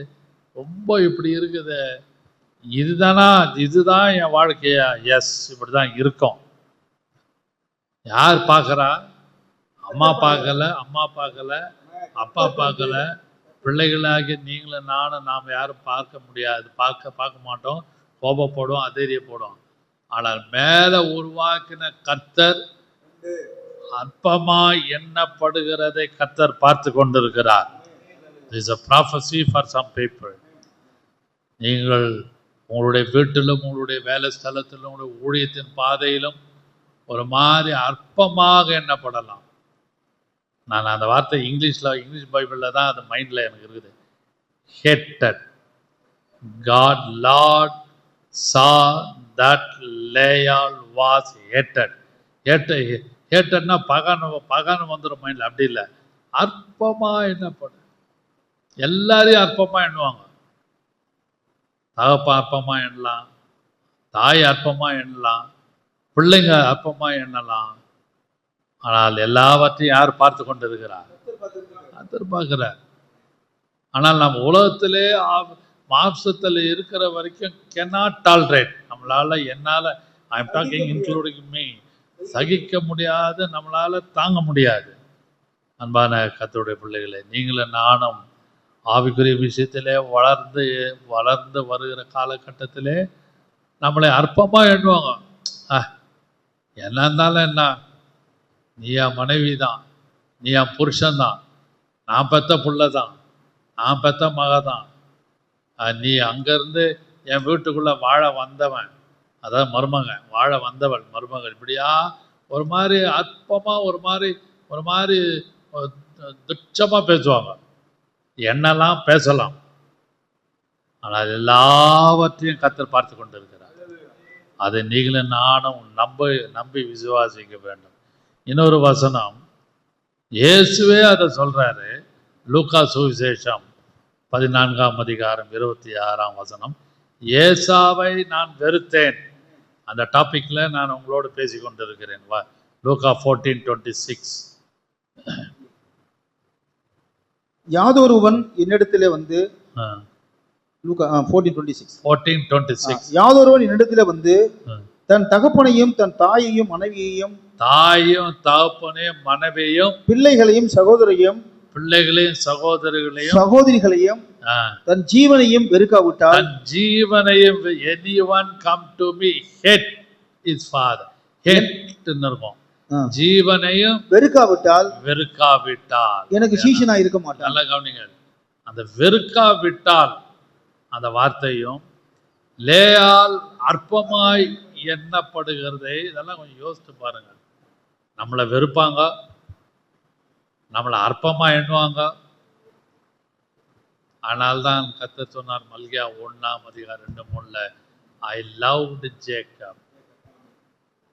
ரொம்ப இப்படி இருக்குது, இதுதான் என் வாழ்க்கையா? எஸ், இப்படி தான் இருக்கும். யார் பார்க்குறா? அம்மா பார்க்கல, அப்பா பார்க்கல, பிள்ளைகளாகி நீங்களும் நானும் நாம் யாரும் பார்க்க முடியாது, பார்க்க மாட்டோம், கோபப்படும், அதைரியப்படும். ஆனால் மேலே உருவாக்கின கர்த்தர் அற்பமாய் எண்ணப்படுகிறதை கர்த்தர் பார்த்து கொண்டிருக்கிறார். This is a prophecy for some people. நீங்கள் உங்களுடைய வீட்டிலும், உங்களுடைய வேலை ஸ்தலத்திலும், உங்களுடைய ஊழியத்தின் பாதையிலும் ஒரு மாதிரி அற்பமாக எண்ணப்படலாம். நான் அந்த வார்த்தை இங்கிலீஷ் பைபிளில் தான் அது மைண்டில் எனக்கு இருக்குது. hated. God Lord saw that Leah was hated. ஹேட்டட்னா பகன் வந்துடும் மைண்டில். அப்படி இல்லை, அற்பமாக எண்ணப்படும். எல்லாரையும் அற்பமாக எண்ணுவாங்க. தகப்பா அற்பமாக எண்ணலாம், தாய் அற்பமாக எண்ணலாம், பிள்ளைங்க அற்பமாக எண்ணலாம். ஆனால் எல்லாவற்றையும் யார் பார்த்து கொண்டு இருக்கிறார்? கர்த்தர் பார்க்கிறார். ஆனால் நம்ம உலகத்திலே மாம்சத்தில் இருக்கிற வரைக்கும் cannot tolerate. என்னால் I am talking including me, சகிக்க முடியாது, நம்மளால தாங்க முடியாது. அன்பான கர்த்தருடைய பிள்ளைகளே, நீங்களும் நானும் ஆவிக்குரிய விஷயத்திலே வளர்ந்து வருகிற காலகட்டத்திலே நம்மளை அற்பமாக எண்ணுவாங்க. என்ன இருந்தாலும் என்ன, நீ என் மனைவி தான், நீ என் புருஷன்தான், நான் பெத்த புள்ள தான், நான் பெத்த மக தான், நீ அங்கேருந்து என் வீட்டுக்குள்ளே வாழ வந்தவன், அதாவது மருமகன், வாழ வந்தவள் மருமகள், இப்படியா ஒரு மாதிரி அற்பமாக ஒரு மாதிரி துச்சமாக பேசுவாங்க. என்னெல்லாம் பேசலாம், ஆனால் எல்லாவற்றையும் கர்த்தர் பார்த்து கொண்டு இருக்கிறார். அதை நீங்களும் நானும் நம்பி விசுவாசிக்க வேண்டும். இன்னொரு வசனம், இயேசுவே அதை சொல்றாரு. லூக்கா சுவிசேஷம் 14ஆம் அதிகாரம் 26ஆம் வசனம், ஏசாவை நான் வெறுத்தேன். அந்த டாபிக்ல நான் உங்களோடு பேசி கொண்டிருக்கிறேன். லூக்கா 14:26. யாதொருவன் என்னிடத்திலே வந்து, லூக்கா 14:26. யாதொருவன் என்னிடத்திலே வந்து தன் தகப்பனையும் தன் தாயையும் மனைவியையும் பிள்ளைகளையும் சகோதரிகளையும் தன் ஜீவனையும் வெறுக்காவிட்டால், anyone come to me, hate his father, hate இருக்கும், ஜீவனையும் வெறுக்காவிட்டால் எனக்கு சீஷனா இருக்க மாட்டான். நல்லா கவனிங்க, அந்த வெறுக்காவிட்டால் அந்த வார்த்தையும் லேயால் அற்பமாய் எண்ணப்படுகிறதே, இதெல்லாம் கொஞ்சம் யோசித்து பாருங்க. நம்மளை வெறுப்பாங்க, நம்மளை அற்பமா எண்ணுவாங்க. ஆனால்தான் கர்த்தர் சொன்னார் மல்கியா 1ஆம் அதிகாரம் 2:3, ஐ லவ்ட் ஜேக்கப்,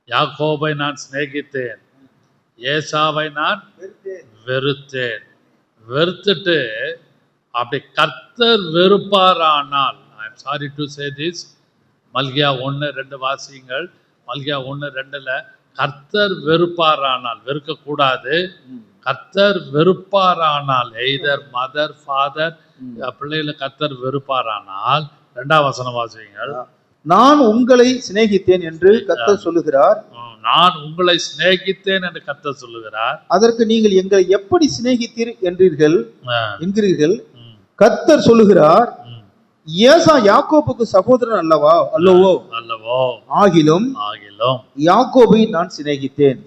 யாக்கோபை நான் சிநேகித்தேன், ஏசாவை நான் வெறுத்தேன். வெறுத்துட்டு அப்படி கர்த்தர் வெறுப்பாரானால், I am sorry to say this, மல்கியா 1:2 வாசியுங்கள். மல்கியா 1:2 கர்த்தர் வெறுப்பாரானால், வெறுக்கக்கூடாது, கர்த்தர் வெறுப்பாரானால், எய்தர் மதர் ஃபாதர் பிள்ளைகளை கர்த்தர் வெறுப்பாரானால், 2ஆம் வசனம் வாசியுங்கள். நான் உங்களை சிநேகித்தேன் என்று கர்த்தர் சொல்லுகிறார். நான் உங்களை சிநேகித்தேன் என்று கர்த்தர் சொல்லுகிறார். அதற்கு நீங்கள் எங்களை எப்படி சிநேகித்தீர் என்கிறீர்கள். கர்த்தர் சொல்லுகிறார், ஏசா யாக்கோபுக்கு சகோதரன் அல்லவோ ஆகிலும் யாக்கோபை நான் சிநேகித்தேன்,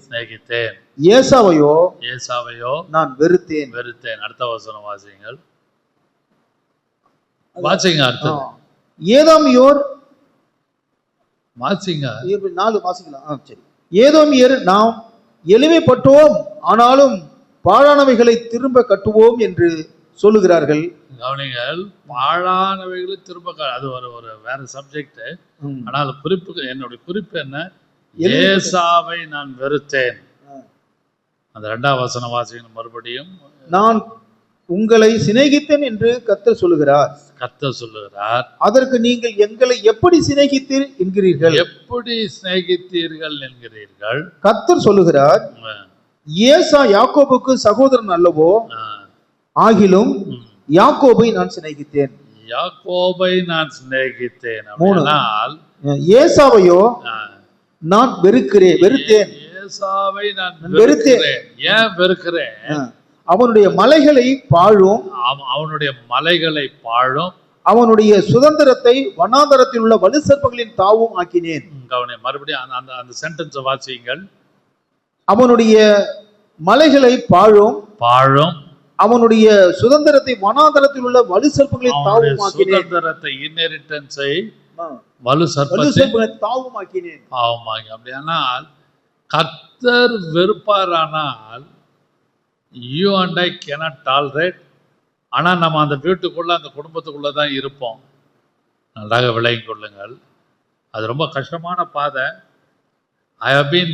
ஏசாவையோ நான் வெறுத்தேன். அடுத்த வசனம் வாசியுங்கள். ஏதோமியோர் வாசிங்க, 4 வாசிக்கலாம். சரி. ஏதோமியர் நாம் எளிமைப்பட்டோம், ஆனாலும் பாழானவைகளை திரும்ப கட்டுவோம் என்று சொல்லுகிறார்கள். கவனிங்கள், பாழானவைகளை திரும்ப அது ஒரு வேற சப்ஜெக்ட். ஆனால் குறிப்பு, என்னுடைய குறிப்பு என்ன, ஏசாவை நான் வெறுத்தேன். அந்த 2ஆம் வசனம் வாசிக்கணும் மறுபடியும். நான் உங்களை சிநேகித்தேன் என்று கர்த்தர் சொல்லுகிறார். கர்த்தர் சொல்லுகிறார், அதற்கு நீங்கள் எங்களை எப்படி சிநேகித்தீர் என்கிறீர்கள். எப்படி சிநேகித்தீர்கள் என்கிறீர்கள். கர்த்தர் சொல்லுகிறார், ஏசா யாக்கோபுக்கு சகோதரன் அல்லவோ, ஆகிலும் யாக்கோபை நான் சிநேகித்தேன். யாக்கோபை நான் சிநேகித்தேன். ஏசாவையோ நான் வெறுத்தேன். ஏசாவை நான் வெறுத்தேன். ஏன் வெறுக்கிறேன்? அவனுடைய மலைகளை பாழும், அவனுடைய மலைகளை பாழும், அவனுடைய சுதந்திரத்தை வனாந்தரத்தில் உள்ள வலு சர்ப்பங்களின் தாவும் ஆக்கினேன். கவனி, மறுபடியும் அந்த சென்டென்ஸ் வாசியுங்கள். அவனுடைய மலைகளை பாழும், அவனுடைய சுதந்திரத்தை வனாந்தரத்தில் உள்ள வலு சர்ப்பங்களின் தாவும் ஆக்கினேன். சுதந்திரத்தை, இன்ஹெரிட்டன்ஸை வலு சர்ப்பங்களின் தாவும் ஆக்கினேன். அப்படியானால் கர்த்தர் வெறுப்பாரானால் you and I cannot tolerate. ஆனால் நம்ம அந்த வீட்டுக்குள்ள, அந்த குடும்பத்துக்குள்ள தான் இருப்போம். நன்றாக விளங்கிக் கொள்ளுங்கள். அது ரொம்ப கஷ்டமான பாதை. I have been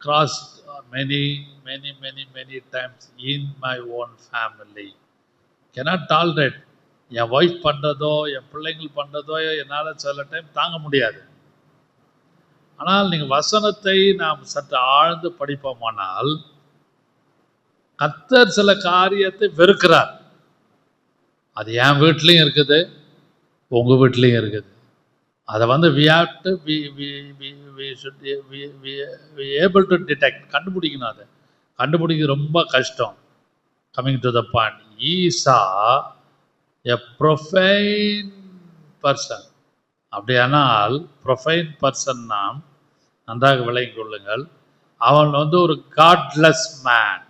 crossed many times in my own family. Cannot tolerate. N wife பண்ணுறதோ, என் பிள்ளைங்கள் பண்ணுறதோ என்னால் சில டைம் தாங்க முடியாது. ஆனால் நீங்கள் வசனத்தை நாம் சற்று ஆழ்ந்து படிப்போமானால், கர்த்தர் சில காரியத்தை வெறுக்கிறார். அது என் வீட்லையும் இருக்குது, உங்கள் வீட்லையும் இருக்குது. அதை we have to we should be able to detect, கண்டுபிடிக்கணும். அதை கண்டுபிடிக்க ரொம்ப கஷ்டம். Coming to the point, Esau a profane person. அப்படியானால் profane person நாம் நன்றாக விளங்கிக் கொள்ளுங்கள். அவன் ஒரு godless man.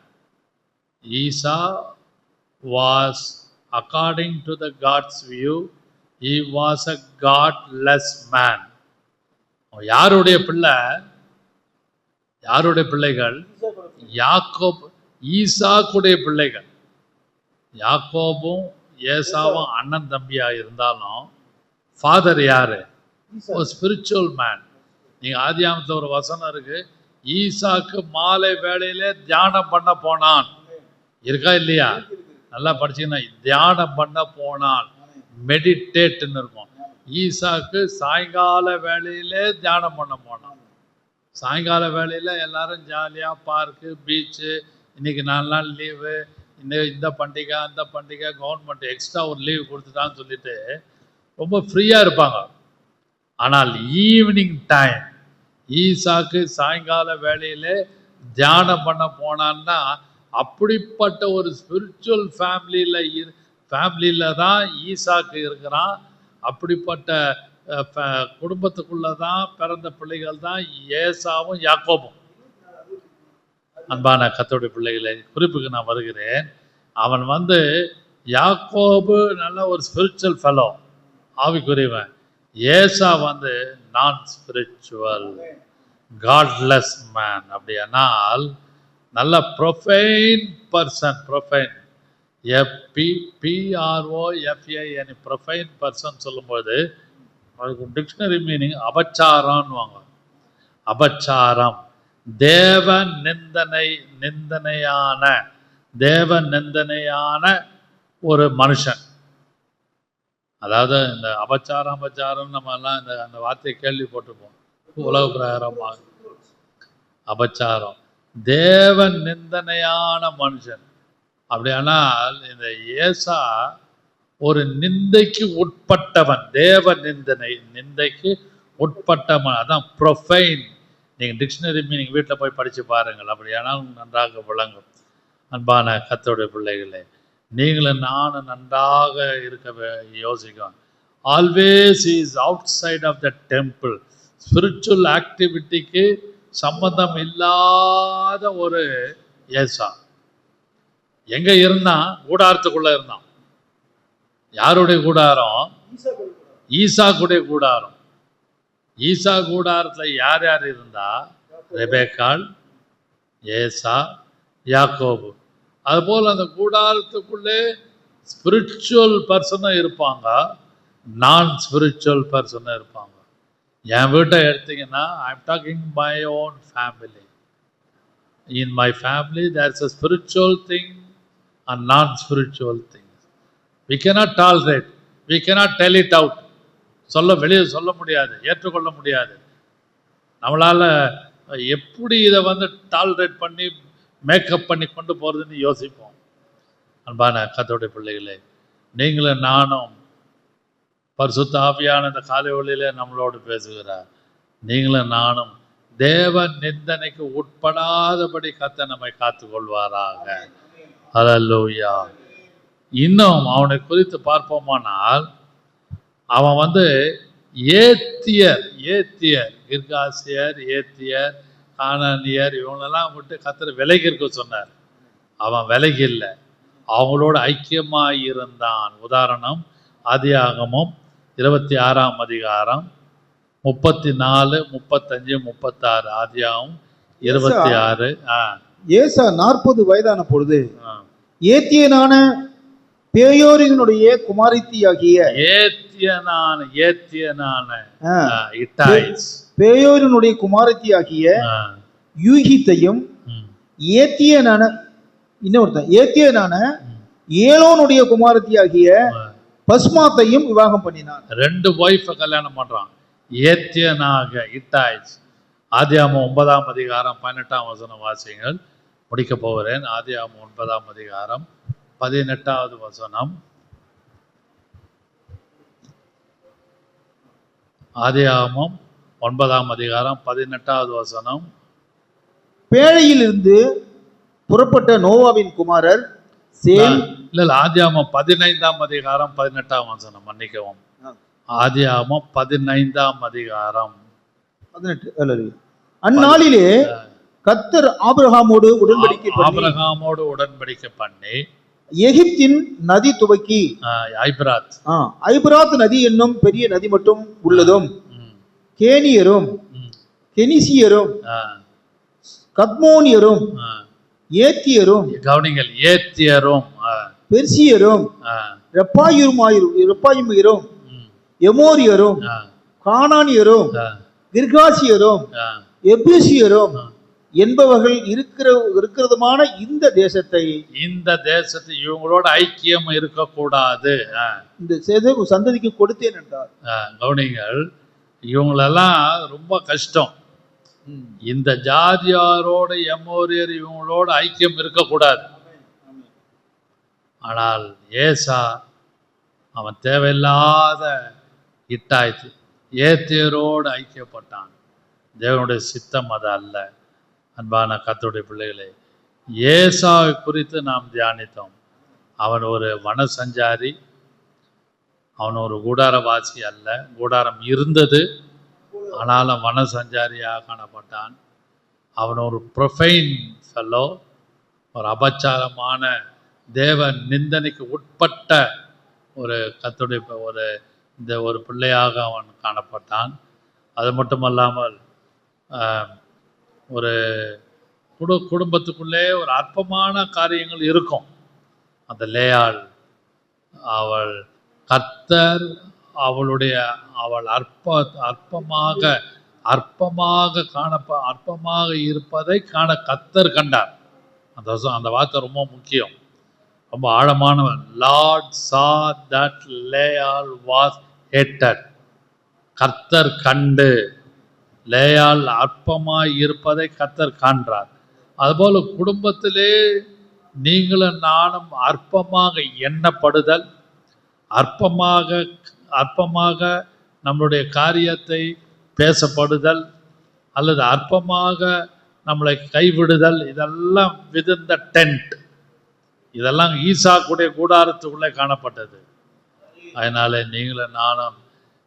Esau was, according to the God's view, he was a godless man. யாருடைய பிள்ளை? யாருடைய பிள்ளைகள்? யாக்கோப், ஈசாக்குடைய பிள்ளைகள். யாக்கோபும் ஏசாவும் அண்ணன் தம்பியா இருந்தாலும் ஃபாதர் யாரு? Spiritual man. நீங்க ஆதியாகமத்துல ஒரு வசனம் இருக்கு, ஈசாக்கு மாலை வேளையிலே தியானம் பண்ண போனான். இருக்கா இல்லையா? நல்லா படிச்சீங்கன்னா, தியானம் பண்ண போனான், மெடிடேட்னு இருக்கும். ஈசாக்கு சாயங்கால வேளையிலே தியானம் பண்ண போனான். சாயங்கால வேளையில எல்லாரும் ஜாலியா பார்க்கு, பீச்சு, இன்னைக்கு 4 நாள் லீவு, இந்த பண்டிகை அந்த பண்டிகை, கவர்மெண்ட் எக்ஸ்ட்ரா ஒரு லீவ் கொடுத்துட்டான்னு சொல்லிட்டு ரொம்ப ஃப்ரீயா இருப்பாங்க. ஆனால் ஈவினிங் டைம் ஈசாக்கு சாயங்கால வேளையில தியானம் பண்ண போனான்னா, அப்படிப்பட்ட ஒரு ஸ்பிரிச்சுவல் ஃபேமிலியில தான் ஈசாக்கு இருக்கிறான். அப்படிப்பட்ட குடும்பத்துக்குள்ளதான் பிறந்த பிள்ளைகள் தான் ஏசாவும் யாக்கோபும். அன்பான கர்த்தருடைய பிள்ளைகளை, குறிப்புக்கு நான் வருகிறேன். அவன் யாக்கோபு நல்ல ஒரு ஸ்பிரிச்சுவல் ஃபெலோ, ஆவிக்குரியவன். ஏசா நான் ஸ்பிரிச்சுவல், காட்லெஸ் மேன். அப்படியானால் நல்ல ப்ரொஃபைன் பர்சன். ப்ரொஃபைன், PROFAN, ப்ரொஃபைன் பர்சன் சொல்லும்போது அதுக்கு டிக்ஷனரி மீனிங் அபச்சாரம்னுவாங்க. அபச்சாரம், தேவ நிந்தனையான ஒரு மனுஷன். அதாவது இந்த அபச்சாரம் நம்ம எல்லாம் அந்த வார்த்தையை கேள்விப்பட்டிருப்போம். உலக பிரகாரமாக அபச்சாரம், தேவ நிந்தனையான மனுஷன். அப்படியானால் இந்த ஏசா ஒரு நிந்தைக்கு உட்பட்டவன், தேவ நிந்தைக்கு உட்பட்டவன். அதான் ப்ரொஃபைன். நீங்கள் டிக்ஷனரி மீனிங் வீட்டில் போய் படித்து பாருங்கள். அப்படியானால் நன்றாக விளங்கும். அன்பான கர்த்தருடைய பிள்ளைகளே, நீங்களும் நானும் நன்றாக இருக்க யோசிக்கும். Always is outside of the temple. Spiritual ஆக்டிவிட்டிக்கு சம்பந்தம் இல்லாத ஒரு ஏசா. எங்க இருந்தான்? கூடாரத்துக்குள்ள இருந்தான். யாருடைய கூடாரம்? ஈசாக்குடைய கூடாரம். ஈசா கூடாரத்துல யார் யார் இருந்தா? ரெபேக்காள், ஏசா, யாக்கோபு. அதுபோல் அந்த கூடாரத்துக்குள்ளே ஸ்பிரிச்சுவல் பர்சனும் இருப்பாங்க, நான் ஸ்பிரிச்சுவல் பர்சனும் இருப்பாங்க. என் வீட்டை எடுத்தீங்கன்னா, I'm talking my own family. In my family there's a spiritual thing and non spiritual thing. we cannot tolerate, we cannot tell it out. வெளியே சொல்ல முடியாது, ஏற்றுக்கொள்ள முடியாது. நம்மளால் எப்படி இதை டாலரேட் பண்ணி மேக்கப் பண்ணி கொண்டு போகிறதுன்னு யோசிப்போம். அன்பான கர்த்தருடைய பிள்ளைகளே, நீங்களும் நானும் பரிசுத்த ஆவியான இந்த காலை வேளையிலே நம்மளோடு பேசுகிறார். நீங்களும் நானும் தேவ நிந்தனைக்கு உட்படாதபடி கர்த்தர் நம்மை காத்துக்கொள்வாராக. ஹல்லேலூயா. இன்னும் அவனை குறித்து பார்ப்போமானால், அவன் ஏத்தியர், கிர்காசியர், ஏத்தியர், கானானியர் இவங்களெல்லாம் விட்டு கர்த்தர் விலகி இருக்க சொன்னார். அவன் விலகி இல்லை, அவங்களோட ஐக்கியமாய் இருந்தான். உதாரணம் ஆதியாகமம் 26ஆம் அதிகாரம் 34, 35, 36. ஆதியாகமம் 26. ஏசா 40 வயதான பொழுது ஏத்தியனான பேயோரினுடைய குமாரத்தியாகிய பேயோரினுடைய குமாரத்தியாகிய யூகித்தையும் ஏத்தியனான ஏலோனுடைய குமாரத்தியாகிய பஸ்மாத்தையும் விவாகம் பண்ணினான். 2 ஒய்ஃப கல்யாணம் பண்றான். ஏத்தியனாக இட்டாய்ஸ். ஆதியாகமம் 9ஆம் அதிகாரம் 18ஆம் வசனம் வாசிங்கள். முடிக்க போகிறேன். ஆதியாகமம் 9ஆம் அதிகாரம் 18வது வசனம். ஆதியாகமம் 9ஆம் அதிகாரம் 18வது வசனம். பேழையிலிருந்து புறப்பட்ட நோவாவின் குமாரர் சேம். இல்ல, ஆதியாகமம் 15ஆம் அதிகாரம் 18ஆம் வசனம். மன்னிக்கவும், ஆதியாகமம் 15ஆம் அதிகாரம் 18. அந்நாளிலே கர்த்தர் ஆபிரகாமோடு உடன்படிக்கை பண்ணி எகிப்தின் நதி துவக்கி ஐபிராத் நதி என்னும் பெரிய நதி மட்டும் உள்ளதும் கேனியரும், கெனிசியரும், கத்மோனியரும், ஏத்தியரும், கவனிங்கள், ஏத்தியரும், பெர்சியரும், ரெப்பாயுமரும், எமோரியரும், கானானியரும், கிர்காசியரும், எபூசியரும் என்பவர்கள் இருக்கிறதுமான இந்த தேசத்தை இவங்களோட ஐக்கியம் இருக்கக்கூடாது, இந்த சந்ததிக்கு கொடுத்தேன் என்றார். கவனிங்கள், இவங்களெல்லாம் ரொம்ப கஷ்டம். இந்த ஜாதியாரோட எமோரியர் இவங்களோட ஐக்கியம் இருக்கக்கூடாது. ஆனால் ஏசா அவன் தேவையில்லாத இட்டாய்த்து ஏத்தியரோடு ஐக்கியப்பட்டான். தேவனுடைய சித்தம் அது அல்ல. அன்பான கர்த்தருடைய பிள்ளைகளே, ஏசாவை குறித்து நாம் தியானித்தோம். அவன் ஒரு வனசஞ்சாரி, அவன் ஒரு கூடாரவாசி அல்ல. கூடாரம் இருந்தது, ஆனாலும் வனசஞ்சாரியாக காணப்பட்டான். அவன் ஒரு ப்ரொஃபைன் ஃபெல்லோ, ஒரு அபச்சாரமான தேவ நிந்தனைக்கு உட்பட்ட ஒரு கர்த்தருடைய ஒரு பிள்ளையாக அவன் காணப்பட்டான். அது மட்டுமல்லாமல் ஒரு குடும்பத்துக்குள்ளே ஒரு அற்பமான காரியங்கள் இருக்கும். அந்த லேயாள், அவள் கர்த்தர் அவள் அற்பமாக இருப்பதை கர்த்தர் கண்டார். அந்த வார்த்தை ரொம்ப முக்கியம், ரொம்ப ஆழமானவன். லார்ட் saw that லேயாள் was hated. கர்த்தர் கண்டு லேயாள் அற்பமாய் இருப்பதை கர்த்தர் காண்றார். அதுபோல குடும்பத்திலே நீங்களும் நானும் அற்பமாக எண்ணப்படுதல், அற்பமாக நம்மளுடைய காரியத்தை பேசப்படுதல், அல்லது அற்பமாக நம்மளை கைவிடுதல், இதெல்லாம் within the tent. இதெல்லாம் ஈசாக்குடைய கூடாரத்துக்குள்ளே காணப்பட்டது. அதனால நீங்களும் நானும்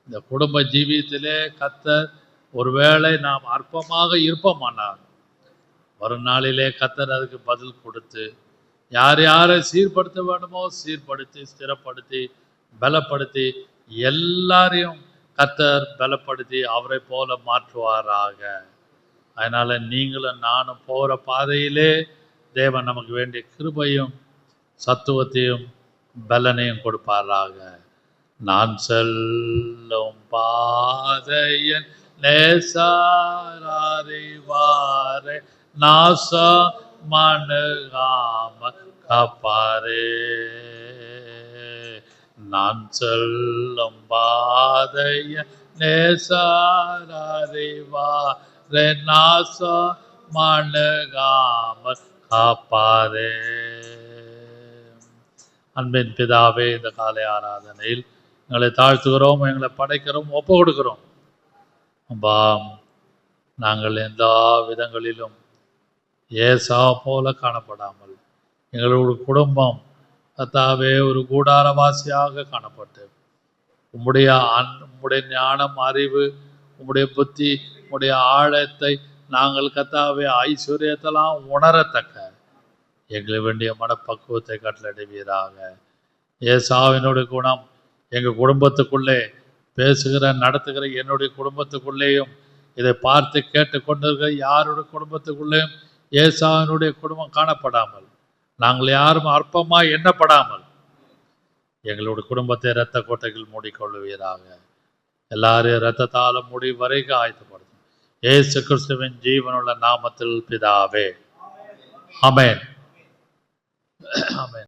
இந்த குடும்ப ஜீவியத்திலே கர்த்தர் ஒருவேளை நாம் அற்பமாக இருப்போமானால், ஒரு நாளிலே கர்த்தர் அதுக்கு பதில் கொடுத்து யாரை சீர்படுத்த வேண்டுமோ சீர்படுத்தி, ஸ்திரப்படுத்தி, பலப்படுத்தி, எல்லாரையும் கர்த்தர் பலப்படுத்தி அவரை போல மாற்றுவாராக. அதனால நீங்களும் நானும் போகிற பாதையிலே தேவன் நமக்கு வேண்டிய கிருபையும் சத்துவத்தையும் பலனையும் கொடுப்பாராக. நான் செல்லும் பாதையன் நேசாரிவாரே நாச மணுகாம காப்பாரே. நான் செல்லும் பாதையன் நேசாரிவாரே நாச மணுகாம காப்பாரே. அன்பின் பிதாவே, இந்த காலை ஆராதனையில் எங்களை தாழ்த்துகிறோம், எங்களை படைக்கிறோம், ஒப்பு கொடுக்கிறோம். அப்பா, நாங்கள் எந்த விதங்களிலும் ஏசா போல காணப்படாமல் எங்களோட குடும்பம் கர்த்தாவே ஒரு கூடாரவாசியாக காணப்பட்டு உம்முடைய ஞானம், அறிவு, உம்முடைய புத்தி, உம்முடைய ஆழத்தை நாங்கள் கர்த்தாவே ஐஸ்வர்யத்தெல்லாம் உணரத்தக்க எங்களுக்கு வேண்டிய மனப்பக்குவத்தை கட்டளையிடுவீராக. ஏசாவினுடைய குணம் எங்கள் குடும்பத்துக்குள்ளே பேசுகிற நடத்துகிற என்னுடைய குடும்பத்துக்குள்ளேயும் இதை பார்த்து கேட்டுக்கொண்டிருக்கிற யாருடைய குடும்பத்துக்குள்ளேயும் ஏசாவினுடைய குடும்பம் காணப்படாமல் நாங்கள் யாரும் அற்பமாக எண்ணப்படாமல் எங்களுடைய குடும்பத்தை இரத்த கோட்டைகள் மூடிக்கொள்ளுவீராக. எல்லாரையும் இரத்தத்தால் மூடி வரைக்கும் ஆயத்தப்படுத்தும் இயேசு கிறிஸ்துவின் ஜீவனுள்ள நாமத்தில் பிதாவே, ஆமென். ஆமென்.